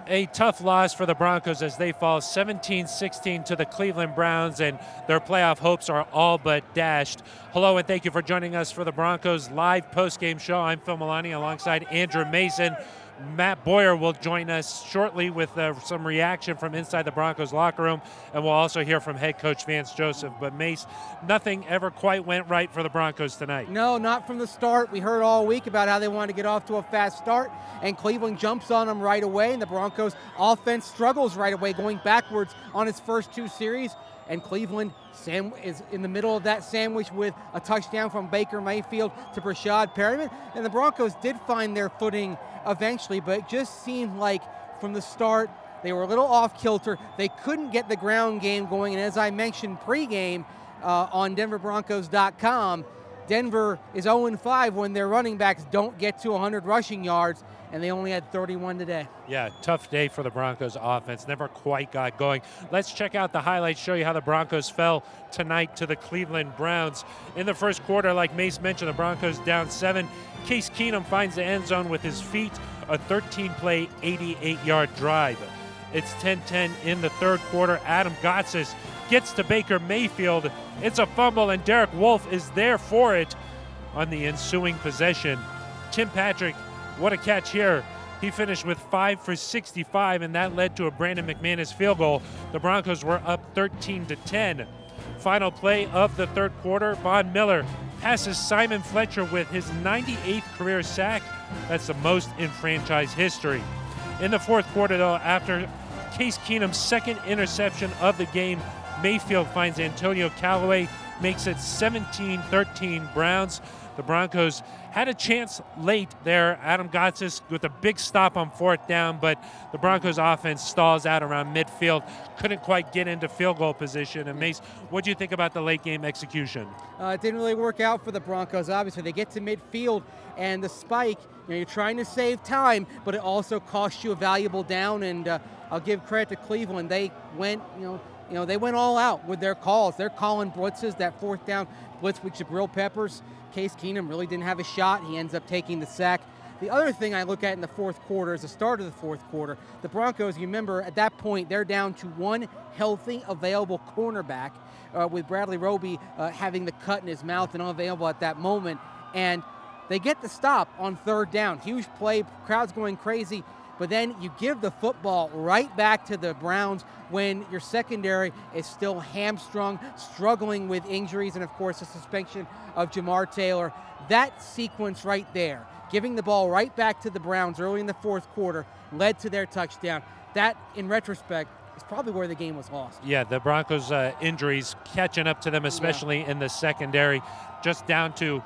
A tough loss for the Broncos as they fall 17-16 to the Cleveland Browns, and their playoff hopes are all but dashed. Hello, and thank you for joining us for the Broncos live post-game show. I'm Phil Milani alongside Andrew Mason. Matt Boyer will join us shortly with some reaction from inside the Broncos locker room, and we'll also hear from head coach Vance Joseph. But Mace, nothing ever quite went right for the Broncos tonight. No, not from the start. We heard all week about how they wanted to get off to a fast start, and Cleveland jumps on them right away, and the Broncos offense struggles right away, going backwards on its first two series. And Cleveland is in the middle of that sandwich with a touchdown from Baker Mayfield to Brashad Perriman. And the Broncos did find their footing eventually, but it just seemed like from the start they were a little off kilter. They couldn't get the ground game going, and as I mentioned pregame on DenverBroncos.com, Denver is 0-5 when their running backs don't get to 100 rushing yards, and they only had 31 today. Yeah, tough day for the Broncos offense. Never quite got going. Let's check out the highlights, show you how the Broncos fell tonight to the Cleveland Browns. In the first quarter, like Mace mentioned, the Broncos down 7. Case Keenum finds the end zone with his feet, a 13-play, 88-yard drive. It's 10-10 in the third quarter. Adam Gotsis gets to Baker Mayfield. It's a fumble, and Derek Wolfe is there for it on the ensuing possession. Tim Patrick, what a catch here. He finished with 5 for 65, and that led to a Brandon McManus field goal. The Broncos were up 13-10. Final play of the third quarter, Von Miller passes Simon Fletcher with his 98th career sack. That's the most in franchise history. In the fourth quarter, though, after Case Keenum's second interception of the game, Mayfield finds Antonio Callaway, makes it 17-13 Browns. The Broncos had a chance late there. Adam Gotsis with a big stop on fourth down, but the Broncos offense stalls out around midfield. Couldn't quite get into field goal position. And Mace, what do you think about the late game execution? It didn't really work out for the Broncos. Obviously, they get to midfield, and the spike, you're trying to save time, but it also costs you a valuable down. And I'll give credit to Cleveland. They went, they went all out with their calls. They're calling blitzes. That fourth down blitz with Jabril Peppers. Case Keenum really didn't have a shot. He ends up taking the sack. The other thing I look at in the fourth quarter is the start of the fourth quarter. The Broncos, you remember, at that point, they're down to one healthy, available cornerback, with Bradley Roby having the cut in his mouth and unavailable at that moment. And they get the stop on third down. Huge play, crowd's going crazy. But then you give the football right back to the Browns when your secondary is still hamstrung, struggling with injuries, and of course the suspension of Jamar Taylor. That sequence right there, giving the ball right back to the Browns early in the fourth quarter, led to their touchdown. That, in retrospect, is probably where the game was lost. Yeah, the Broncos' injuries catching up to them, especially in the secondary, just down to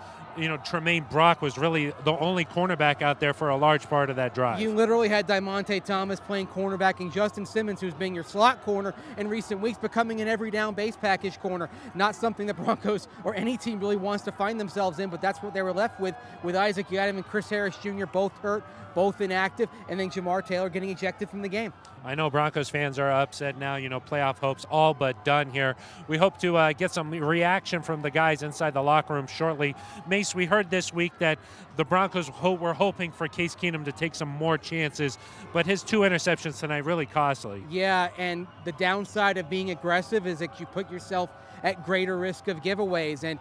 Tremaine Brock was really the only cornerback out there for a large part of that drive. You literally had Diamante Thomas playing cornerback and Justin Simmons, who's been your slot corner in recent weeks, becoming an every down base package corner. Not something the Broncos or any team really wants to find themselves in, but that's what they were left with Isaac Yiadom and Chris Harris Jr. both hurt, both inactive, and then Jamar Taylor getting ejected from the game. I know Broncos fans are upset now. Playoff hopes all but done here. We hope to get some reaction from the guys inside the locker room shortly. Mace, we heard this week that the Broncos were hoping for Case Keenum to take some more chances, but his 2 interceptions tonight really costly. Yeah, and the downside of being aggressive is that you put yourself at greater risk of giveaways. And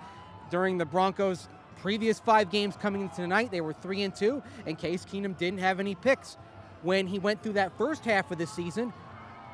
during the Broncos' previous 5 games coming into tonight, they were 3-2, and Case Keenum didn't have any picks. When he went through that first half of the season,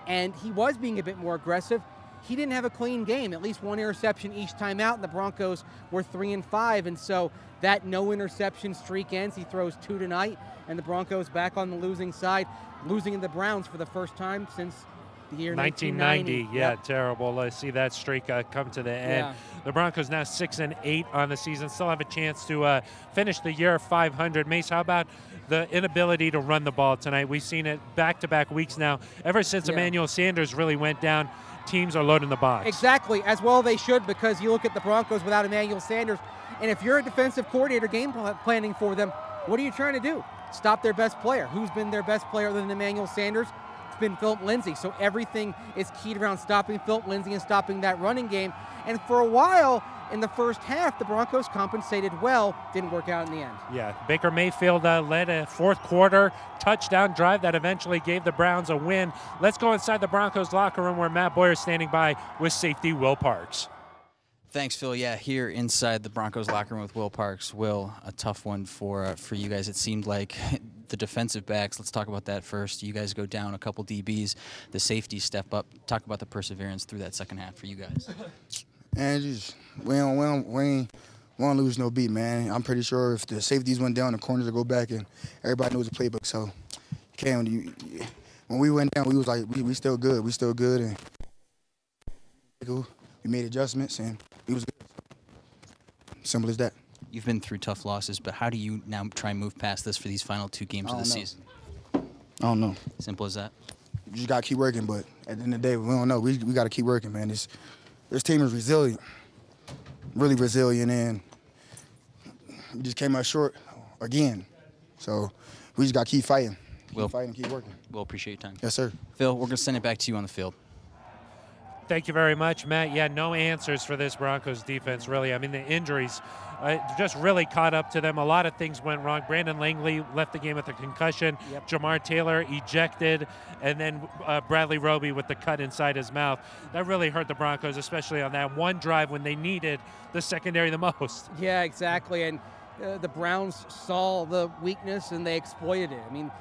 and he was being a bit more aggressive, he didn't have a clean game. At least 1 interception each time out, and the Broncos were 3-5, and so that no interception streak ends. He throws 2 tonight, and the Broncos back on the losing side, losing in the Browns for the first time since the year 1990. Yeah, yep. Terrible to see that streak come to the end. Yeah. The Broncos now 6-8 on the season, still have a chance to finish the year 500. Mace, how about the inability to run the ball tonight? We've seen it back-to-back weeks now. Ever since Emmanuel Sanders really went down, teams are loading the box. Exactly, as well they should, because you look at the Broncos without Emmanuel Sanders, and if you're a defensive coordinator game planning for them, what are you trying to do? Stop their best player. Who's been their best player other than Emmanuel Sanders? it's been Philip Lindsay. So everything is keyed around stopping Philip Lindsay and stopping that running game. And for a while, in the first half, the Broncos compensated well. Didn't work out in the end. Yeah, Baker Mayfield led a fourth quarter touchdown drive that eventually gave the Browns a win. Let's go inside the Broncos locker room where Matt Boyer is standing by with safety Will Parks. Thanks, Phil. Yeah, here inside the Broncos locker room with Will Parks. Will, a tough one for you guys. It seemed like the defensive backs, let's talk about that first. You guys go down a couple DBs. The safeties step up. Talk about the perseverance through that second half for you guys. And we ain't want to lose no beat, man. I'm pretty sure if the safeties went down, the corners would go back, and everybody knows the playbook. So, when we went down, we was like, we still good. We still good, and we made adjustments, and we was good. Simple as that. You've been through tough losses, but how do you now try and move past this for these final 2 games of the season? I don't know. Simple as that. You just got to keep working, but at the end of the day, we don't know. We got to keep working, man. This team is resilient, really resilient, and we just came out short again. So we just got to keep fighting. Keep fighting, keep working. We'll appreciate your time. Yes, sir. Phil, we're going to send it back to you on the field. Thank you very much, Matt. Yeah, no answers for this Broncos defense, really. I mean, the injuries just really caught up to them. A lot of things went wrong. Brandon Langley left the game with a concussion. Yep. Jamar Taylor ejected. And then Bradley Roby with the cut inside his mouth. That really hurt the Broncos, especially on that one drive when they needed the secondary the most. Yeah, exactly. And the Browns saw the weakness and they exploited it. I mean,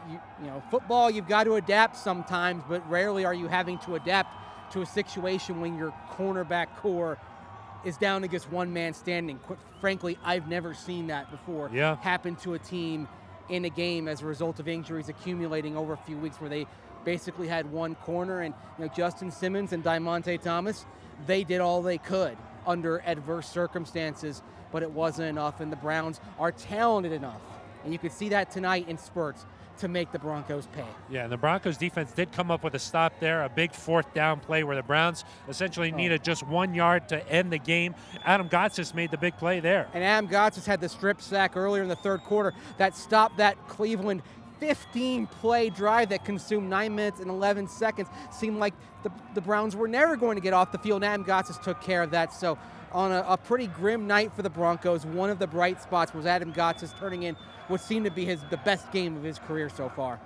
you know, football, you've got to adapt sometimes, but rarely are you having to adapt to a situation when your cornerback core is down against one man standing. Frankly, I've never seen that before happen to a team in a game as a result of injuries accumulating over a few weeks where they basically had one corner. And you know, Justin Simmons and Diamante Thomas, they did all they could under adverse circumstances, but it wasn't enough, and the Browns are talented enough. And you could see that tonight in spurts to make the Broncos pay. Yeah, and the Broncos defense did come up with a stop there, a big fourth down play where the Browns essentially needed just 1 yard to end the game. Adam Gotsis made the big play there. And Adam Gotsis had the strip sack earlier in the third quarter that stopped that Cleveland 15-play drive that consumed 9 minutes and 11 seconds. Seemed like the Browns were never going to get off the field, and Adam Gotsis took care of that. So on a pretty grim night for the Broncos, one of the bright spots was Adam Gotsis turning in what seemed to be the best game of his career so far.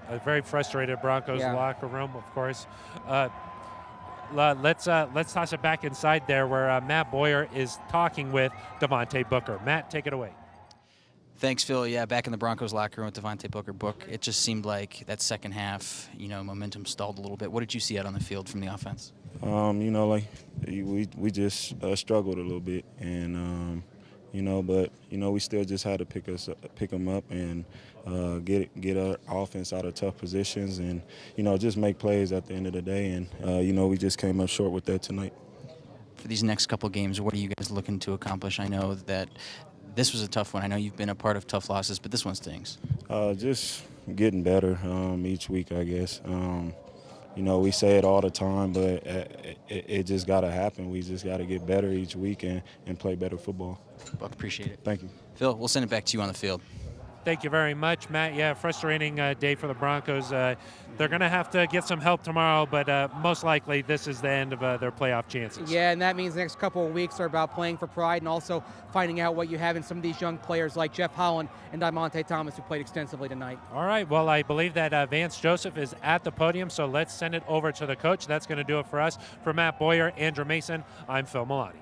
A very frustrated Broncos locker room, of course. Let's toss it back inside there where Matt Boyer is talking with Devontae Booker. Matt, take it away. Thanks, Phil. Yeah, back in the Broncos locker room with Devontae Booker. It just seemed like that second half, you know, momentum stalled a little bit. What did you see out on the field from the offense? You know, like we just struggled a little bit, and you know, but you know, we still just had to pick them up and get our offense out of tough positions, and you know, just make plays at the end of the day. And you know, we just came up short with that tonight. For these next couple games, what are you guys looking to accomplish? I know that this was a tough one. I know you've been a part of tough losses, but this one stings. Just getting better each week, I guess. You know, we say it all the time, but it just got to happen. We just got to get better each week and play better football. Buck, appreciate it. Thank you. Phil, we'll send it back to you on the field. Thank you very much, Matt. Yeah, frustrating day for the Broncos. They're going to have to get some help tomorrow, but most likely this is the end of their playoff chances. Yeah, and that means the next couple of weeks are about playing for pride and also finding out what you have in some of these young players like Jeff Holland and Diamante Thomas, who played extensively tonight. All right, well, I believe that Vance Joseph is at the podium, so let's send it over to the coach. That's going to do it for us. For Matt Boyer, Andrew Mason, I'm Phil Milani.